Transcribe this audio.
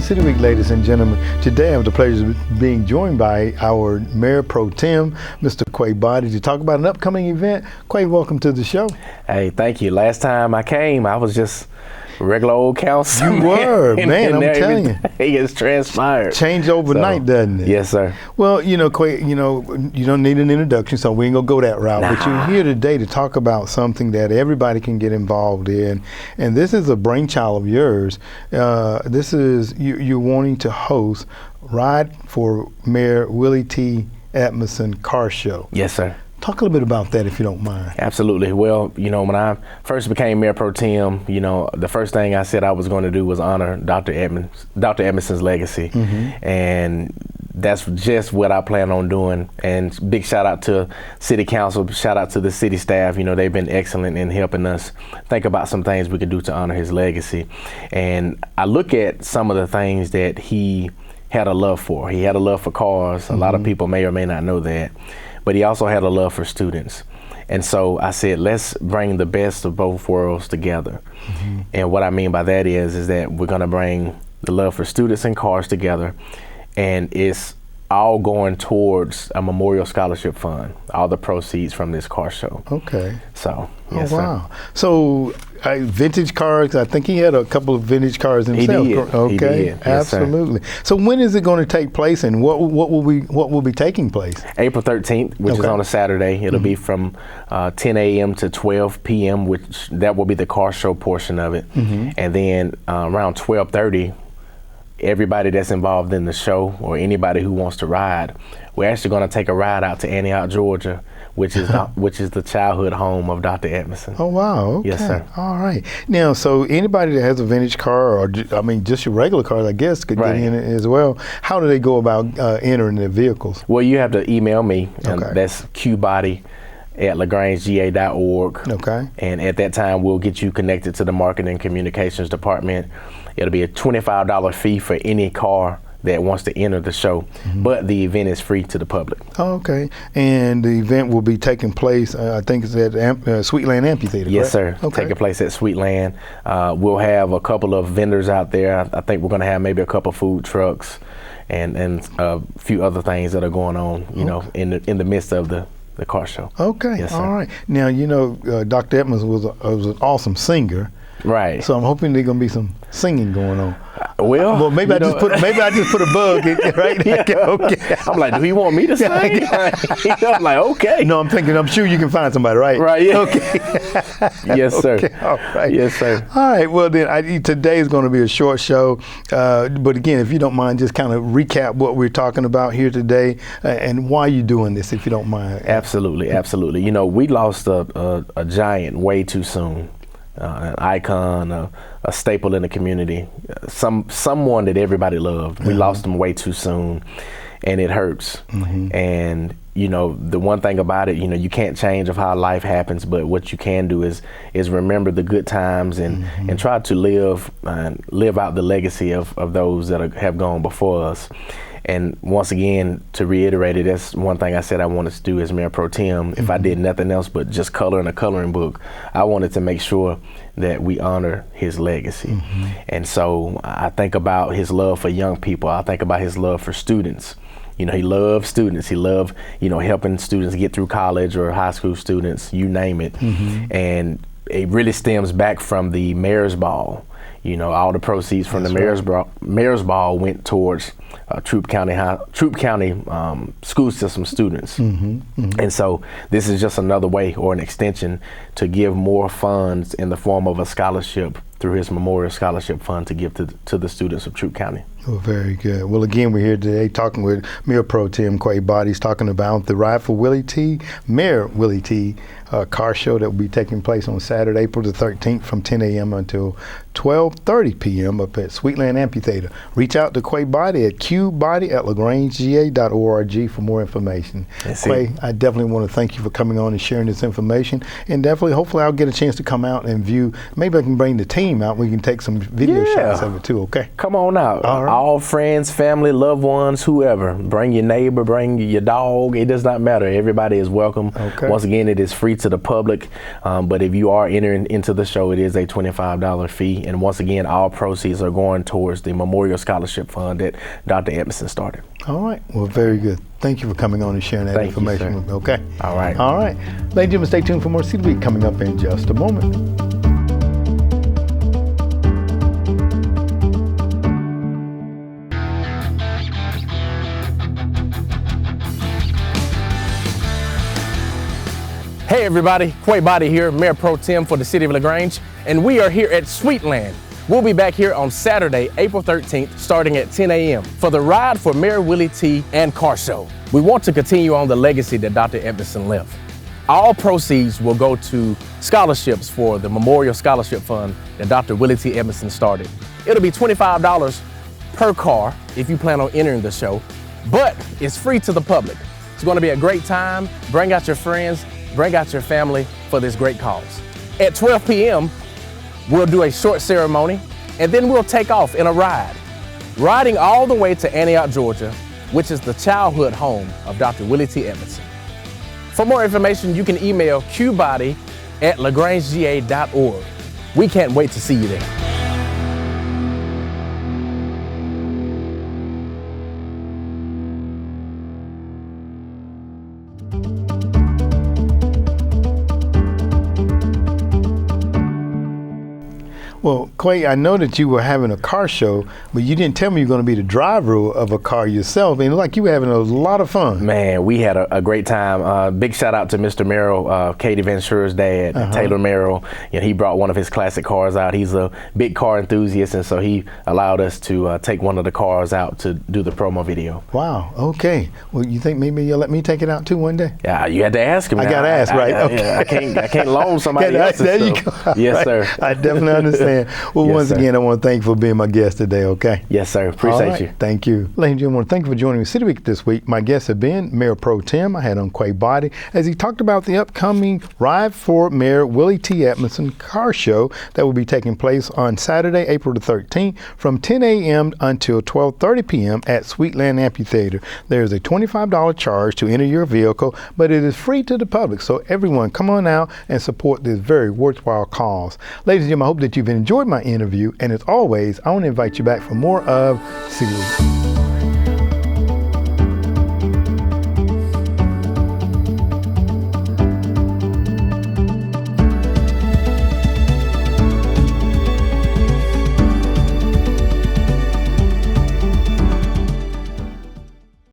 to City Week, ladies and gentlemen. Today I have the pleasure of being joined by our Mayor Pro Tem, Mr. Quay Boddie, to talk about an upcoming event. Quay, welcome to the show. Hey, thank you. Last time I came, I was just a regular old councilman. You were, man, I'm telling you. It has transpired. Changed overnight, doesn't it? Yes, sir. Well, you know, Quay, you don't need an introduction, so we ain't gonna go that route. Nah. But you're here today to talk about something that everybody can get involved in, and this is a brainchild of yours. This is you're wanting to host Ride for Mayor Willie T. Atkinson car show. Yes, sir. Talk a little bit about that, if you don't mind. Absolutely. Well, you know, when I first became Mayor Pro Tem, you know, the first thing I said I was going to do was honor Dr. Atkinson's legacy. And that's just what I plan on doing. And big shout out to City Council, shout out to the city staff. You know, they've been excellent in helping us think about some things we could do to honor his legacy. And I look at some of the things that he had a love for. He had a love for cars. A lot of people may or may not know that. But he also had a love for students. And so I said, let's bring the best of both worlds together. And what I mean by that is that we're gonna bring the love for students and cars together, and it's all going towards a memorial scholarship fund, all the proceeds from this car show. Okay. So, yes, wow. So, vintage cars, I think he had a couple of vintage cars himself. He did. Okay, he did. Yes, absolutely. Sir. So when is it going to take place, and what will be taking place? April 13th, which is on a Saturday. It'll be from 10 a.m. to 12 p.m., which that will be the car show portion of it. And then around 12:30, everybody that's involved in the show or anybody who wants to ride, we're actually going to take a ride out to Antioch, Georgia, which is the childhood home of Dr. Atkinson. Oh, wow. Okay. Yes, sir. All right. Now, so anybody that has a vintage car, or I mean, just your regular cars, I guess, could get in it as well. How do they go about entering their vehicles? Well, you have to email me. And that's qaybodie@lagrangega.org. Okay. And at that time, we'll get you connected to the marketing and communications department. It'll be a $25 fee for any car that wants to enter the show, but the event is free to the public. Oh, okay. And the event will be taking place, I think it's at Sweetland Amphitheater, Yes, correct? sir. Taking place at Sweetland. We'll have a couple of vendors out there. I think we're going to have maybe a couple food trucks and a few other things that are going on, you know, in the midst of the car show. Okay. Yes, sir. All right. Now, you know, Dr. Atkinson was an awesome singer. Right. So I'm hoping there's gonna be some singing going on. Well, maybe I just put a bug in right there. Okay. I'm like, do he want me to sing? I'm like, okay. No, I'm sure you can find somebody, right? Right. Yeah. Okay. Yes, sir. Okay. All right. Yes, sir. All right. Well, then today is going to be a short show, but again, if you don't mind, just kind of recap what we're talking about here today and why you're doing this, if you don't mind. Absolutely. Absolutely. You know, we lost a giant way too soon. An icon, a staple in the community, someone that everybody loved. We lost them way too soon, and it hurts. And you know, the one thing about it, you know, you can't change of how life happens, but what you can do is remember the good times and try to live out the legacy of those that have gone before us. And once again, to reiterate it, that's one thing I said I wanted to do as Mayor Pro Tem. If I did nothing else but just color in a coloring book, I wanted to make sure that we honor his legacy. And so I think about his love for young people. I think about his love for students. You know, he loved students. He loved, you know, helping students get through college or high school students, you name it. And it really stems back from the Mayor's Ball. You know, all the proceeds from the Mayor's Ball went towards Troup County school system students. And so this is just another way or an extension to give more funds in the form of a scholarship through his Memorial Scholarship Fund to give to the students of Troup County. Oh, very good. Well, again, we're here today talking with Mayor Pro Tem Quay Boddie. He's talking about the Ride for Willie T, Mayor Willie T car show that will be taking place on Saturday, April the 13th from 10 a.m. until 12:30 p.m. up at Sweetland Amphitheater. Reach out to Quay Boddie at qaybodie@lagrangega.org for more information. Quay, I definitely want to thank you for coming on and sharing this information, and definitely, hopefully, I'll get a chance to come out and view. Maybe I can bring the team team out. We can take some video shots of it too, okay? Come on out. All right. All friends, family, loved ones, whoever. Bring your neighbor, bring your dog. It does not matter. Everybody is welcome. Okay. Once again, it is free to the public. But if you are entering into the show, it is a $25 fee. And once again, all proceeds are going towards the Memorial Scholarship Fund that Dr. Edmondson started. All right. Well, very good. Thank you for coming on and sharing that information with me. Okay. All right. All right. Ladies and gentlemen, stay tuned for more Seed of the Week coming up in just a moment. Hey everybody, Quay Boddie here, Mayor Pro Tem for the City of LaGrange, and we are here at Sweetland. We'll be back here on Saturday, April 13th, starting at 10 a.m. for the Ride for Mayor Willie T and Car Show. We want to continue on the legacy that Dr. Edmondson left. All proceeds will go to scholarships for the Memorial Scholarship Fund that Dr. Willie T. Edmondson started. It'll be $25 per car if you plan on entering the show, but it's free to the public. It's going to be a great time. Bring out your friends, bring out your family for this great cause. At 12 p.m., we'll do a short ceremony, and then we'll take off in a ride, riding all the way to Antioch, Georgia, which is the childhood home of Dr. Willie T. Edmondson. For more information, you can email qbody@lagrangega.org. We can't wait to see you there. Well, Quay, I know that you were having a car show, but you didn't tell me you're going to be the driver of a car yourself. And it looked like you were having a lot of fun. Man, we had a great time. Big shout out to Mr. Merrill, Katie Ventura's dad, Taylor Merrill. And he brought one of his classic cars out. He's a big car enthusiast, and so he allowed us to take one of the cars out to do the promo video. Wow. Okay. Well, you think maybe you'll let me take it out too one day? Yeah, you had to ask him. I got to ask, right? Okay. I can't loan somebody else's There you stuff. go. Yes, Right. sir. I definitely understand. Well, Yes, once sir. again, I want to thank you for being my guest today, okay? Yes, sir. All Appreciate right. you. Thank you. Ladies and gentlemen, I want to thank you for joining me City Week this week. My guests have been Mayor Pro Tem. I had on Quay Boddie as he talked about the upcoming Ride for Mayor Willie T. Edmondson car show that will be taking place on Saturday, April the 13th from 10 a.m. until 12:30 p.m. at Sweetland Amphitheater. There is a $25 charge to enter your vehicle, but it is free to the public. So everyone, come on out and support this very worthwhile cause. Ladies and gentlemen, I hope that you've enjoyed my interview. And as always, I want to invite you back for more of City Week.